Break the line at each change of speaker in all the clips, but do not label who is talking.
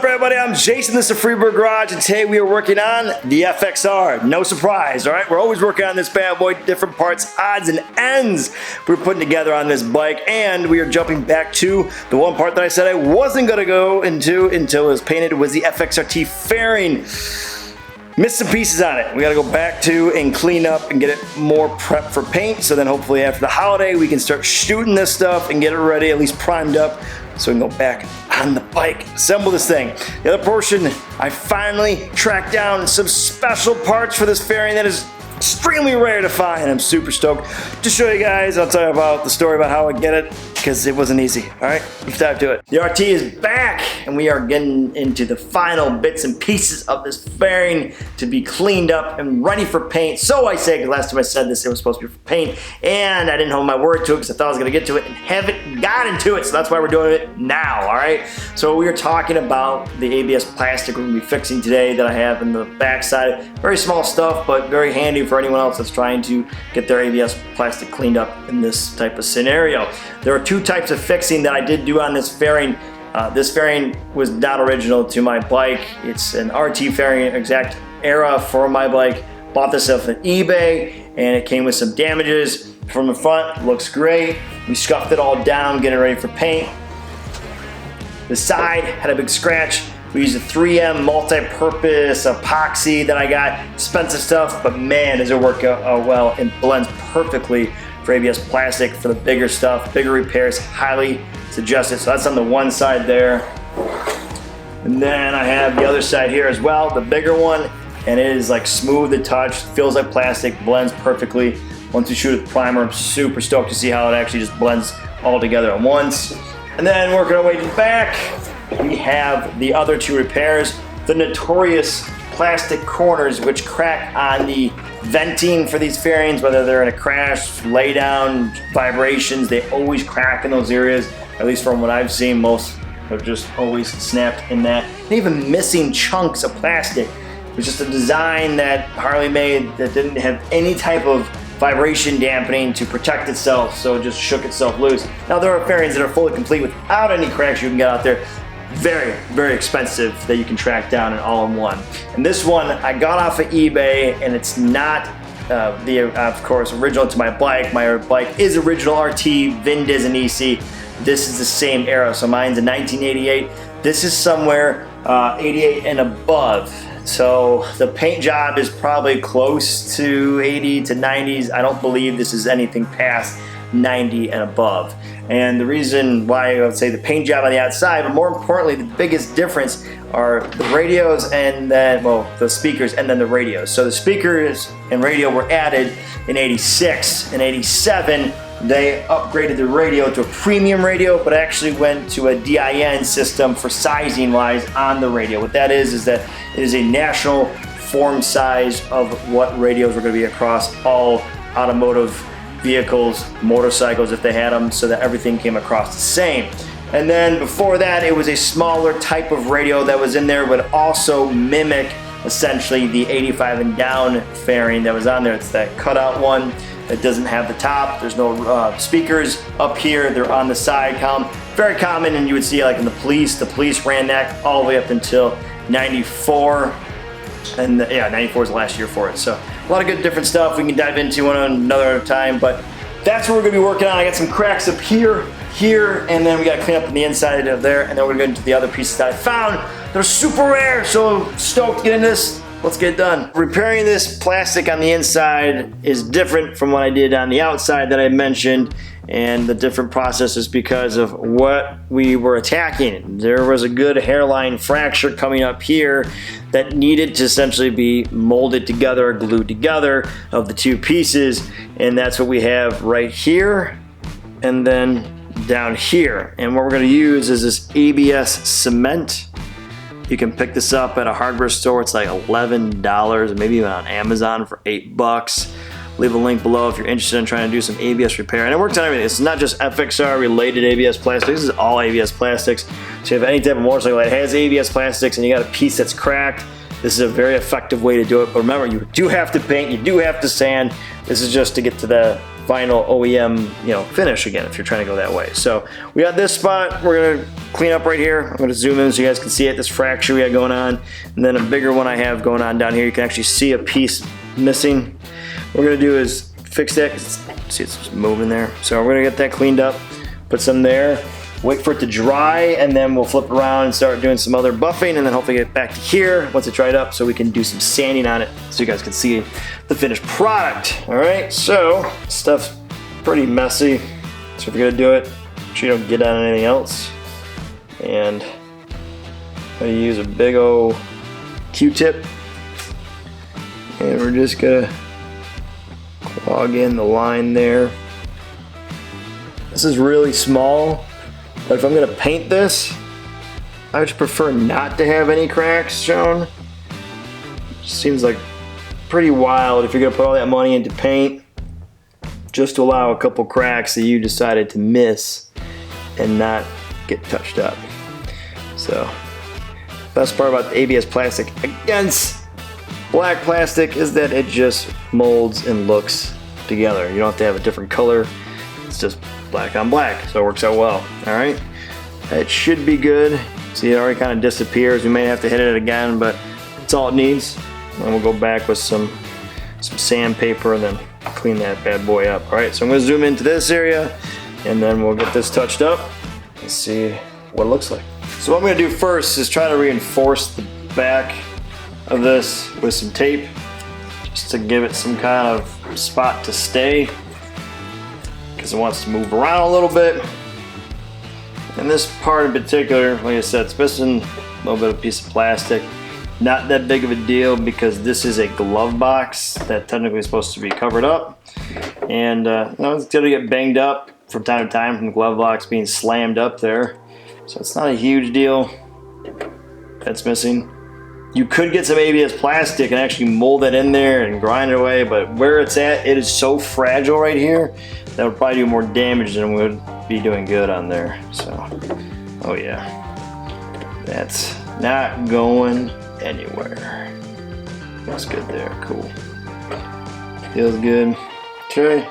up, everybody? I'm Jason, this is Freeburg Garage, and today we are working on the FXR. No surprise, all right? We're always working on this bad boy, different parts, odds, and ends we're putting together on this bike, and we are jumping back to the one part that I said I wasn't going to go into until it was painted, was the FXRT fairing. Missed some pieces on it. We got to go back to and clean up and get it more prepped for paint, so then hopefully after the holiday we can start shooting this stuff and get it ready, at least primed up, so we can go back on the bike, assemble this thing. The other portion, I finally tracked down some special parts for this fairing that is extremely rare to find. I'm super stoked to show you guys. I'll tell you about the story about how I get it, because it wasn't easy. All right, let's dive to it. The RT is back, and we are getting into the final bits and pieces of this fairing to be cleaned up and ready for paint. So I say, because last time I said this, it was supposed to be for paint, and I didn't hold my word to it because I thought I was gonna get to it and haven't gotten to it, so that's why we're doing it now, all right? So we are talking about the ABS plastic we're gonna be fixing today that I have in the back side. Very small stuff, but very handy for anyone else that's trying to get their ABS plastic cleaned up in this type of scenario. There are two types of fixing that I did do on this fairing. This fairing was not original to my bike. It's an RT fairing, exact era for my bike. Bought this off of eBay, and it came with some damages. From the front, looks great. We scuffed it all down, getting ready for paint. The side had a big scratch. We used a 3M multi-purpose epoxy that I got, expensive stuff, but man, does it work out well. It blends perfectly for ABS plastic for the bigger stuff, bigger repairs, highly suggest it. So that's on the one side there. And then I have the other side here as well, the bigger one, and it is like smooth to touch, feels like plastic, blends perfectly. Once you shoot with primer, I'm super stoked to see how it actually just blends all together at once. And then working our way to the back, we have the other two repairs, the notorious plastic corners which crack on the venting for these fairings, whether they're in a crash, lay down, vibrations, they always crack in those areas. At least from what I've seen, most have just always snapped in that. And even missing chunks of plastic. It was just a design that Harley made that didn't have any type of vibration dampening to protect itself, so it just shook itself loose. Now there are fairings that are fully complete without any cracks you can get out there. Very, very expensive that you can track down and all in one. And this one I got off of eBay, and it's not of course, original to my bike. My bike is original RT, Vindiz and EC. This is the same era, so mine's a 1988. This is somewhere 88 and above. So the paint job is probably close to 80 to 90s. I don't believe this is anything past 90 and above. And the reason why I would say the paint job on the outside, but more importantly, the biggest difference are the radios and then, well, the speakers and then the radios. So the speakers and radio were added in 86. In 87, they upgraded the radio to a premium radio, but actually went to a DIN system for sizing wise on the radio. What that is that it is a national form size of what radios were going to be across all automotive vehicles, motorcycles if they had them, so that everything came across the same. And then before that, it was a smaller type of radio that was in there, but also mimic essentially the 85 and down fairing that was on there. It's that cutout one that doesn't have the top. There's no speakers up here. They're on the side column. Very common, and you would see like in the police ran that all the way up until 94. And yeah, 94 is the last year for it. So a lot of good different stuff we can dive into one another time, but that's what we're gonna be working on. I got some cracks up here, and then we gotta clean up on the inside of there, and then we're gonna go into the other pieces that I found. They're super rare, so stoked to get into this. Let's get it done. Repairing this plastic on the inside is different from what I did on the outside that I mentioned, and the different process is because of what we were attacking. There was a good hairline fracture coming up here that needed to essentially be molded together or glued together of the two pieces, and that's what we have right here and then down here. And what we're going to use is this ABS cement. You can pick this up at a hardware store. It's like $11, maybe even on Amazon for $8. Leave a link below if you're interested in trying to do some ABS repair. And it works on everything. It's not just FXR related ABS plastics. This is all ABS plastics. So if you have any type of motorcycle that has ABS plastics and you got a piece that's cracked, This is a very effective way to do it. But remember, you do have to paint, you do have to sand. This is just to get to the final OEM, finish again if you're trying to go that way. So we got this spot. We're gonna clean up right here. I'm gonna zoom in so you guys can see it. This fracture we got going on, and then a bigger one I have going on down here. You can actually see a piece missing. What we're gonna do is fix that. See, it's just moving there. So we're gonna get that cleaned up, put some there, wait for it to dry, and then we'll flip around and start doing some other buffing, and then hopefully get back to here once it dried up so we can do some sanding on it so you guys can see the finished product. All right, so stuff's pretty messy. So if you're gonna do it, make sure you don't get on anything else. And I'm gonna use a big old Q-tip, and we're just gonna clog in the line there. This is really small, but if I'm gonna paint this, I would prefer not to have any cracks shown. Seems like pretty wild if you're gonna put all that money into paint just to allow a couple cracks that you decided to miss and not get touched up. So, best part about the ABS plastic against black plastic is that it just molds and looks together. You don't have to have a different color. It's just black on black, so it works out well. All right, it should be good. See, it already kind of disappears. We may have to hit it again, but that's all it needs. And we'll go back with some sandpaper and then clean that bad boy up. All right, so I'm gonna zoom into this area, and then we'll get this touched up and see what it looks like. So what I'm gonna do first is try to reinforce the back of this with some tape, just to give it some kind of spot to stay, because it wants to move around a little bit. And this part in particular, like I said, it's missing a little bit of a piece of plastic. Not that big of a deal because this is a glove box that technically is supposed to be covered up. And it's gonna get banged up from time to time from the glove box being slammed up there. So it's not a huge deal. That's missing. You could get some ABS plastic and actually mold that in there and grind it away, but where it's at, it is so fragile right here that would probably do more damage than would be doing good on there. So, oh yeah, that's not going anywhere. Looks good there, cool. Feels good. Okay.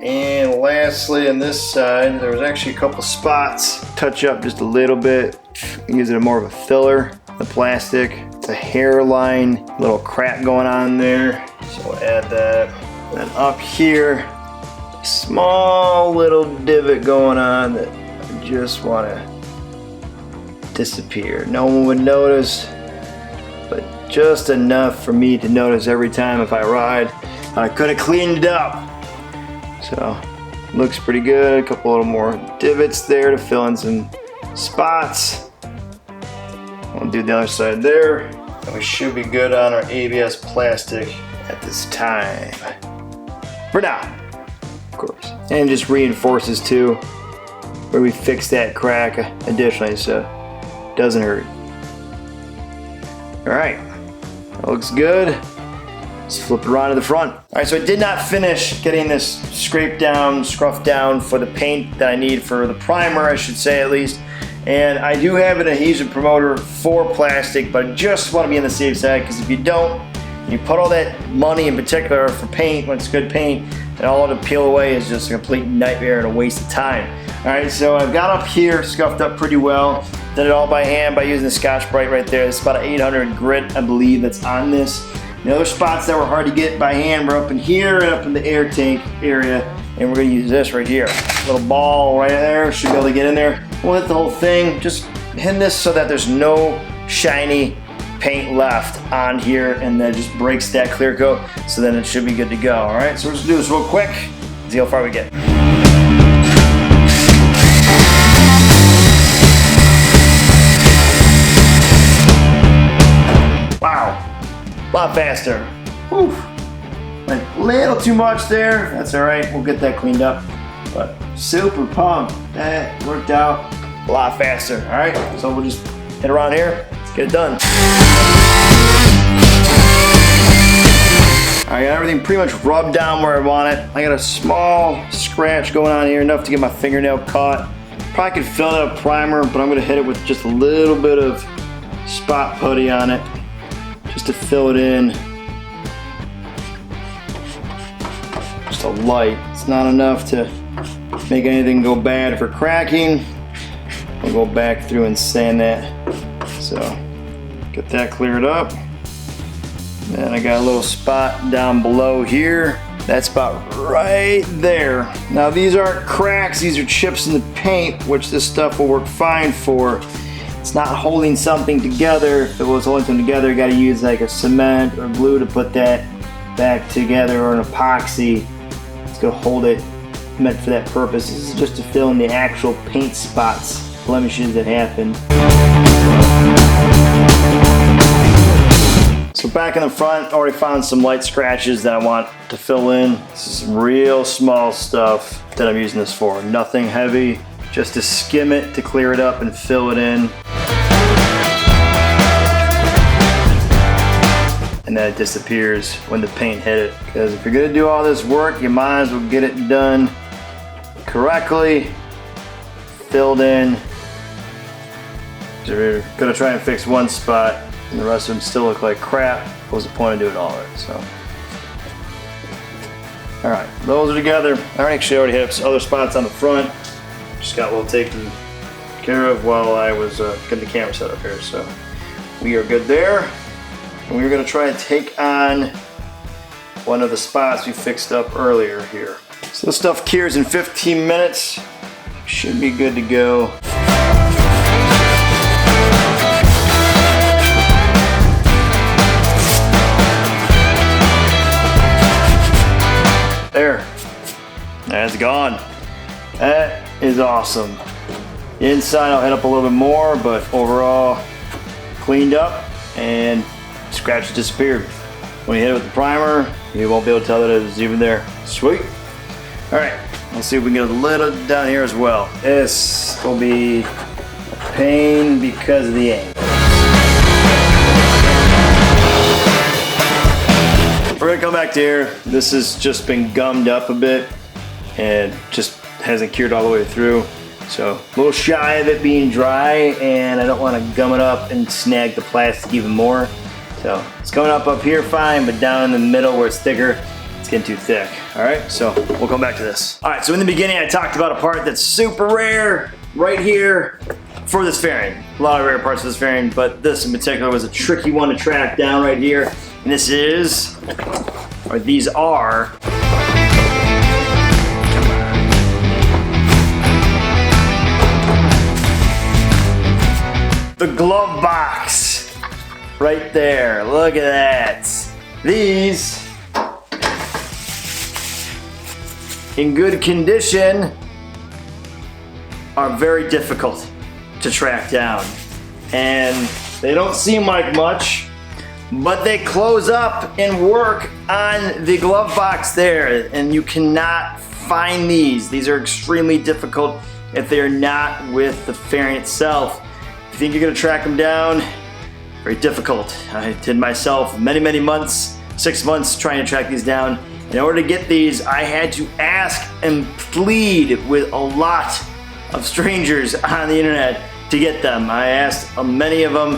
And lastly, on this side, there was actually a couple spots. Touch up just a little bit. Using it more of a filler. The plastic. It's a hairline, little crack going on there. So we'll add that. And then up here, small little divot going on that I just want to disappear. No one would notice, but just enough for me to notice every time if I ride. I could have cleaned it up. So looks pretty good. A couple little more divots there to fill in some spots. We'll do the other side there. And we should be good on our ABS plastic at this time. For now, of course. And just reinforces too, where we fix that crack additionally so it doesn't hurt. All right, that looks good. Let's flip it around to the front. All right, so I did not finish getting this scraped down, scruffed down for the paint that I need for the primer, I should say at least. And I do have an adhesion promoter for plastic, but I just want to be on the safe side, because if you don't, you put all that money in particular for paint, when it's good paint, and all of it peel away is just a complete nightmare and a waste of time. All right, so I've got up here scuffed up pretty well. Did it all by hand by using the Scotch-Brite right there. It's about an 800 grit, I believe, that's on this. The other spots that were hard to get by hand were up in here and up in the air tank area, and we're gonna use this right here. Little ball right there, should be able to get in there. We'll hit the whole thing, just hit this so that there's no shiny paint left on here, and then just breaks that clear coat, so then it should be good to go. All right, so we're just gonna do this real quick, see how far we get. Wow, a lot faster. Whew. Went a little too much there. That's all right, we'll get that cleaned up. But super pumped, that worked out a lot faster. All right, so we'll just hit around here, let's get it done. All right, I got everything pretty much rubbed down where I want it. I got a small scratch going on here, enough to get my fingernail caught. Probably could fill out a primer, but I'm gonna hit it with just a little bit of spot putty on it, just to fill it in. Just a light. It's not enough to make anything go bad for cracking. I'll go back through and sand that. So, get that cleared up. Then I got a little spot down below here. That spot right there. Now these aren't cracks, these are chips in the paint, which this stuff will work fine for. It's not holding something together. If it was holding something together, you gotta use like a cement or glue to put that back together, or an epoxy. It's gonna hold it, meant for that purpose. This is just to fill in the actual paint spots, blemishes that happen. So back in the front, already found some light scratches that I want to fill in. This is some real small stuff that I'm using this for. Nothing heavy, just to skim it, to clear it up and fill it in. And then it disappears when the paint hit it. Because if you're gonna do all this work, you might as well get it done correctly, filled in. So you're gonna try and fix one spot, and the rest of them still look like crap. What's the point of doing all that? So, all right, those are together. I actually already have some other spots on the front. Just got a little taken care of while I was getting the camera set up here. So we are good there. And we're gonna try and take on one of the spots we fixed up earlier here. So this stuff cures in 15 minutes. Should be good to go. There, that's gone. That is awesome. The inside I'll hit up a little bit more, but overall cleaned up and scratches disappeared. When you hit it with the primer, you won't be able to tell that it was even there. Sweet. All right, let's see if we can get a little down here as well. This will be a pain because of the angle. We're gonna come back to here. This has just been gummed up a bit and just hasn't cured all the way through. So a little shy of it being dry, and I don't want to gum it up and snag the plastic even more. So it's coming up here fine, but down in the middle where it's thicker, it's getting too thick. All right, so we'll come back to this. All right, so in the beginning I talked about a part that's super rare right here for this fairing. A lot of rare parts of this fairing, but this in particular was a tricky one to track down right here. And this is, or these are, the glove box. Right there, look at that. These, in good condition, are very difficult to track down. And they don't seem like much, but they close up and work on the glove box there, and you cannot find these. These are extremely difficult if they are not with the fairing itself. If you think you're gonna track them down, very difficult. I did myself many months, 6 months trying to track these down. In order to get these, I had to ask and plead with a lot of strangers on the internet to get them. I asked many of them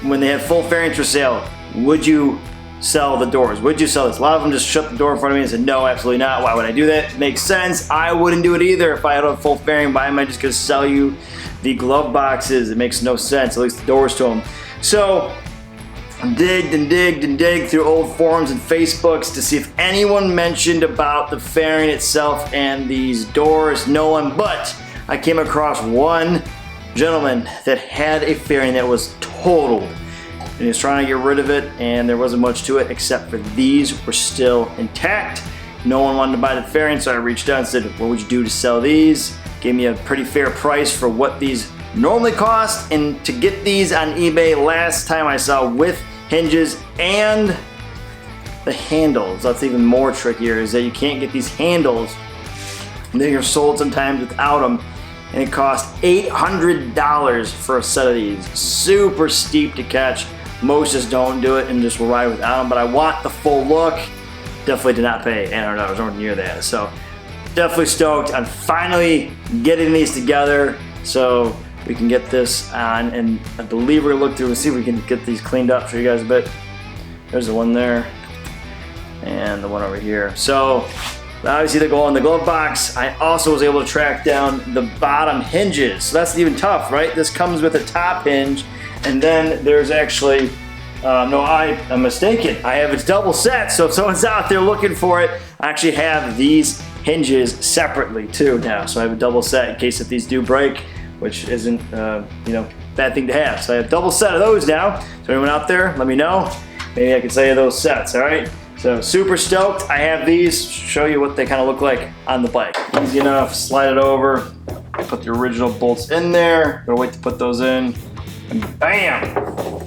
when they had full fairings for sale, would you sell the doors? Would you sell this? A lot of them just shut the door in front of me and said, no, absolutely not. Why would I do that? It makes sense. I wouldn't do it either. If I had a full fairing, why am I just gonna sell you the glove boxes? It makes no sense, at least the doors to them. So I digged and digged and digged through old forums and Facebooks to see if anyone mentioned about the fairing itself and these doors. No one, but I came across one gentleman that had a fairing that was totaled. And he was trying to get rid of it, and there wasn't much to it except for these were still intact. No one wanted to buy the fairing, so I reached out and said, what would you do to sell these? Gave me a pretty fair price for what these normally cost, and to get these on eBay last time I saw with hinges and the handles. That's even more trickier, is that you can't get these handles. They are sold sometimes without them, and it cost $800 for a set of these. Super steep to catch. Most just don't do it and just will ride without them, but I want the full look. Definitely did not pay $800, nowhere near that. So definitely stoked on finally getting these together so we can get this on, and I believe we're gonna look through and see if we can get these cleaned up, show you guys a bit. There's the one there and the one over here. So obviously they go on the glove box. I also was able to track down the bottom hinges. So that's even tough, right? This comes with a top hinge, and then there's actually, I'm mistaken. I have a double set, so if someone's out there looking for it, I actually have these hinges separately too now. So I have a double set in case if these do break, which isn't, bad thing to have. So I have a double set of those now. So anyone out there, let me know. Maybe I can sell you those sets, all right? So super stoked. I have these, show you what they kind of look like on the bike. Easy enough, slide it over, put the original bolts in there. Gonna wait to put those in, and bam!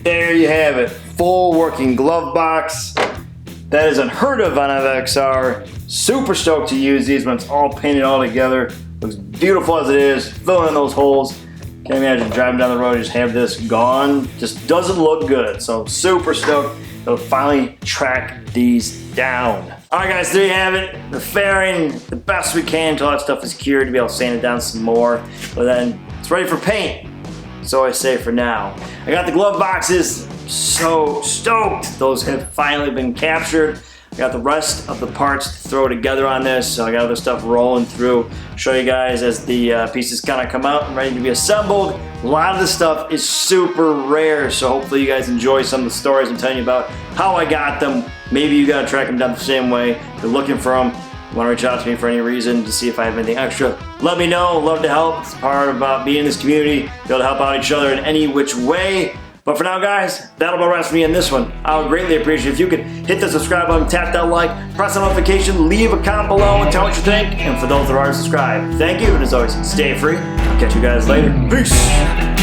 There you have it, full working glove box. That is unheard of on FXR. Super stoked to use these when it's all painted all together. Looks beautiful as it is, filling in those holes. Can't imagine driving down the road and just have this gone. Just doesn't look good. So super stoked to finally track these down. All right guys, there you have it. The fairing, the best we can until that stuff is cured to be able to sand it down some more. But then it's ready for paint. So I say for now. I got the glove boxes, so stoked. Those have finally been captured. I got the rest of the parts to throw together on this, so I got other stuff rolling through. Show you guys as the pieces kind of come out and ready to be assembled. A lot of this stuff is super rare, so hopefully you guys enjoy some of the stories I'm telling you about how I got them. Maybe you gotta track them down the same way. If you're looking for them, you wanna reach out to me for any reason to see if I have anything extra, let me know. Love to help. It's part about being in this community, be able to help out each other in any which way. But for now, guys, that'll be rest for me in this one. I would greatly appreciate if you could hit the subscribe button, tap that like, press the notification, leave a comment below and tell what you think. And for those that are subscribed, thank you. And as always, stay free. I'll catch you guys later. Peace.